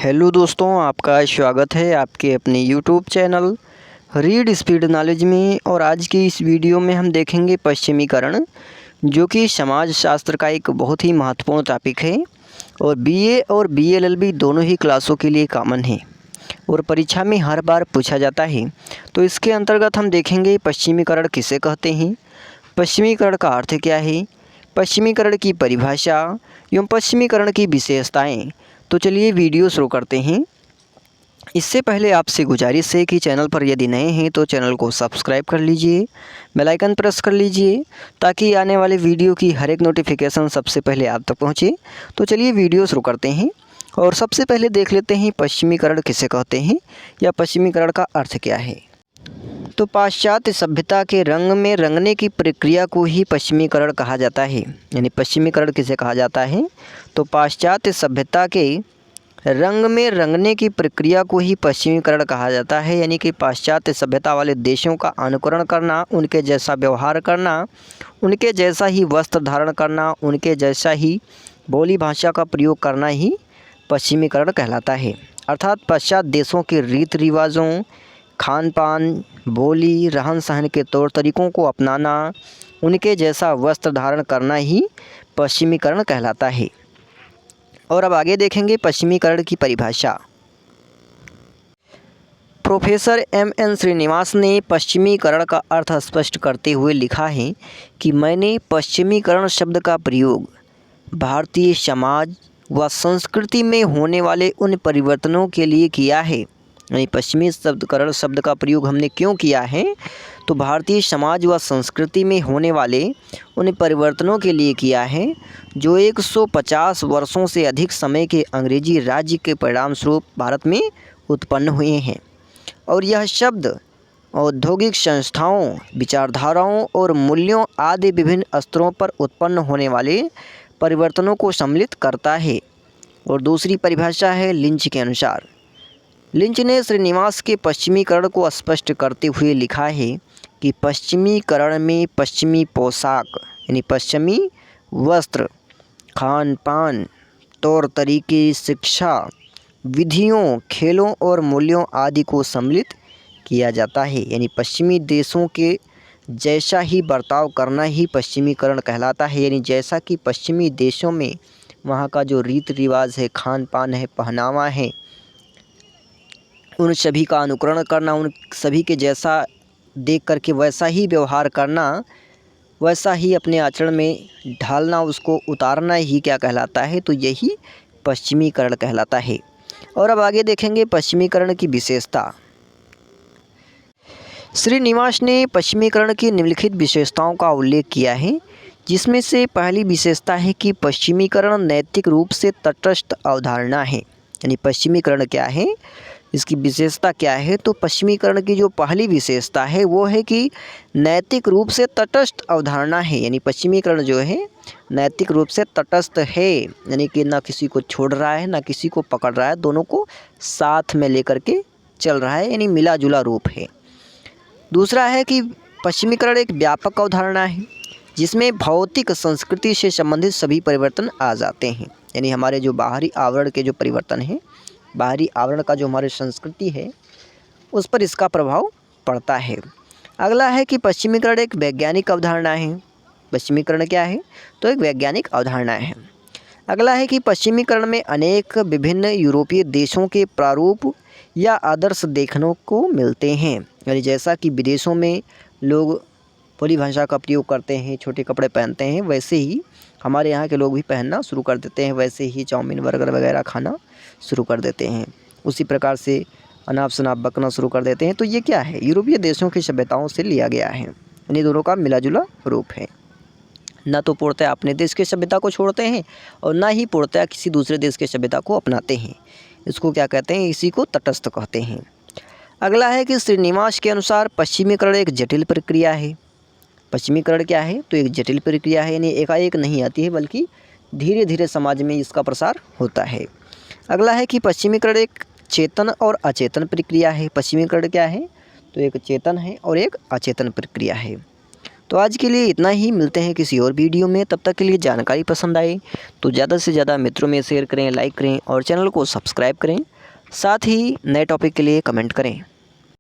Hello दोस्तों, आपका स्वागत है आपके अपने YouTube channel read speed knowledge में। और आज की इस वीडियो में हम देखेंगे पश्चिमीकरण, जो कि समाज शास्त्र का एक बहुत ही महत्वपूर्ण टॉपिक है और बीए और बीएलएलबी दोनों ही क्लासों के लिए कॉमन है और परीक्षा में हर बार पूछा जाता है। तो इसके अंतर्गत हम देखेंगे पश्चिमीकरण किसे कहते हैं, पश्चिमीकरण का अर्थ क्या है, पश्चिमीकरण की परिभाषा एवं पश्चिमीकरण की विशेषताएं। तो चलिए वीडियो शुरू करते हैं। इससे पहले आपसे गुजारिश है कि चैनल पर यदि नए हैं तो चैनल को सब्सक्राइब कर लीजिए, बेल आइकन प्रेस कर लीजिए ताकि आने वाले वीडियो की हर एक नोटिफिकेशन सबसे पहले आप तक पहुंचे। तो चलिए वीडियो शुरू करते हैं और सबसे पहले देख लेते हैं पश्चिमीकरण किसे कहते हैं या पश्चिमीकरण का अर्थ क्या है। तो पाश्चात्य सभ्यता के रंग में रंगने की प्रक्रिया को ही पश्चिमीकरण कहा जाता है। यानी पश्चिमीकरण किसे कहा जाता है, तो पाश्चात्य सभ्यता के रंग में रंगने की प्रक्रिया को ही पश्चिमीकरण कहा जाता है। यानी कि पाश्चात्य सभ्यता वाले देशों का अनुकरण करना, उनके जैसा व्यवहार करना, उनके जैसा ही वस्त्र धारण करना, उनके जैसा ही बोली भाषा का प्रयोग करना ही पश्चिमीकरण कहलाता है। अर्थात पश्चात देशों के रीति रिवाजों, खान पान, बोली, रहन सहन के तौर तरीक़ों को अपनाना, उनके जैसा वस्त्र धारण करना ही पश्चिमीकरण कहलाता है। और अब आगे देखेंगे पश्चिमीकरण की परिभाषा। Professor M.N.. श्रीनिवास ने पश्चिमीकरण का अर्थ स्पष्ट करते हुए लिखा है कि मैंने पश्चिमीकरण शब्द का प्रयोग भारतीय समाज व संस्कृति में होने वाले उन परिवर्तनों के लिए किया है। यानी पश्चिमीकरण शब्द का प्रयोग हमने क्यों किया है, तो भारतीय समाज व संस्कृति में होने वाले उन परिवर्तनों के लिए किया है जो 150 वर्षों से अधिक समय के अंग्रेजी राज्य के परिणाम स्वरूप भारत में उत्पन्न हुए हैं। और यह शब्द औद्योगिक संस्थाओं, विचारधाराओं और मूल्यों आदि विभिन्न स्तरों पर उत्पन्न होने वाले परिवर्तनों को सम्मिलित करता है। और दूसरी परिभाषा है लिंच के अनुसार। लिंच ने श्रीनिवास के पश्चिमीकरण को स्पष्ट करते हुए लिखा है कि पश्चिमीकरण में पश्चिमी पोशाक यानी पश्चिमी वस्त्र, खान पान, तौर तरीके, शिक्षा, विधियों, खेलों और मूल्यों आदि को सम्मिलित किया जाता है। यानी पश्चिमी देशों के जैसा ही बर्ताव करना ही पश्चिमीकरण कहलाता है। यानी जैसा कि पश्चिमी देशों में वहाँ का जो रीति रिवाज है, खान पान है, पहनावा है, उन सभी का अनुकरण करना, उन सभी के जैसा देख करके वैसा ही व्यवहार करना, वैसा ही अपने आचरण में ढालना, उसको उतारना ही क्या कहलाता है, तो यही पश्चिमीकरण कहलाता है। और अब आगे देखेंगे पश्चिमीकरण की विशेषता। श्रीनिवास ने पश्चिमीकरण की निम्नलिखित विशेषताओं का उल्लेख किया है, जिसमें से पहली विशेषता है कि पश्चिमीकरण नैतिक रूप से तटस्थ अवधारणा है। यानी पश्चिमीकरण क्या है, इसकी विशेषता क्या है, तो पश्चिमीकरण की जो पहली विशेषता है वो है कि नैतिक रूप से तटस्थ अवधारणा है। यानी पश्चिमीकरण जो है नैतिक रूप से तटस्थ है, यानी कि ना किसी को छोड़ रहा है ना किसी को पकड़ रहा है, दोनों को साथ में लेकर के चल रहा है, यानी मिला जुला रूप है। दूसरा है कि पश्चिमीकरण एक व्यापक अवधारणा है जिसमें भौतिक संस्कृति से संबंधित सभी परिवर्तन आ जाते हैं। यानी हमारे जो बाहरी आवरण के जो परिवर्तन हैं, बाहरी आवरण का जो हमारी संस्कृति है उस पर इसका प्रभाव पड़ता है। अगला है कि पश्चिमीकरण एक वैज्ञानिक अवधारणा है। पश्चिमीकरण क्या है, तो एक वैज्ञानिक अवधारणा है। अगला है कि पश्चिमीकरण में अनेक विभिन्न यूरोपीय देशों के प्रारूप या आदर्श देखने को मिलते हैं। यानी जैसा कि विदेशों में लोग बोली भाषा का प्रयोग करते हैं, छोटे कपड़े पहनते हैं, वैसे ही हमारे यहाँ के लोग भी पहनना शुरू कर देते हैं, वैसे ही चाउमीन बर्गर वगैरह खाना शुरू कर देते हैं, उसी प्रकार से अनाप शनाप बकना शुरू कर देते हैं। तो ये क्या है, यूरोपीय देशों की सभ्यताओं से लिया गया है। यानी दोनों का मिला जुला रूप है। ना तो पूर्णतः अपने देश की सभ्यता को छोड़ते हैं और ना ही पूर्णतः किसी दूसरे देश की सभ्यता को अपनाते हैं। इसको क्या कहते हैं, इसी को तटस्थ कहते हैं। अगला है कि श्रीनिवास के अनुसार पश्चिमीकरण एक जटिल प्रक्रिया है। पश्चिमीकरण क्या है, तो एक जटिल प्रक्रिया है, यानी एकाएक नहीं आती है बल्कि धीरे धीरे समाज में इसका प्रसार होता है। अगला है कि पश्चिमीकरण एक चेतन और अचेतन प्रक्रिया है। पश्चिमीकरण क्या है, तो एक चेतन है और एक अचेतन प्रक्रिया है। तो आज के लिए इतना ही, मिलते हैं किसी और वीडियो में। तब तक के लिए जानकारी पसंद आए तो ज़्यादा से ज़्यादा मित्रों में शेयर करें, लाइक करें और चैनल को सब्सक्राइब करें साथ ही नए टॉपिक के लिए कमेंट करें।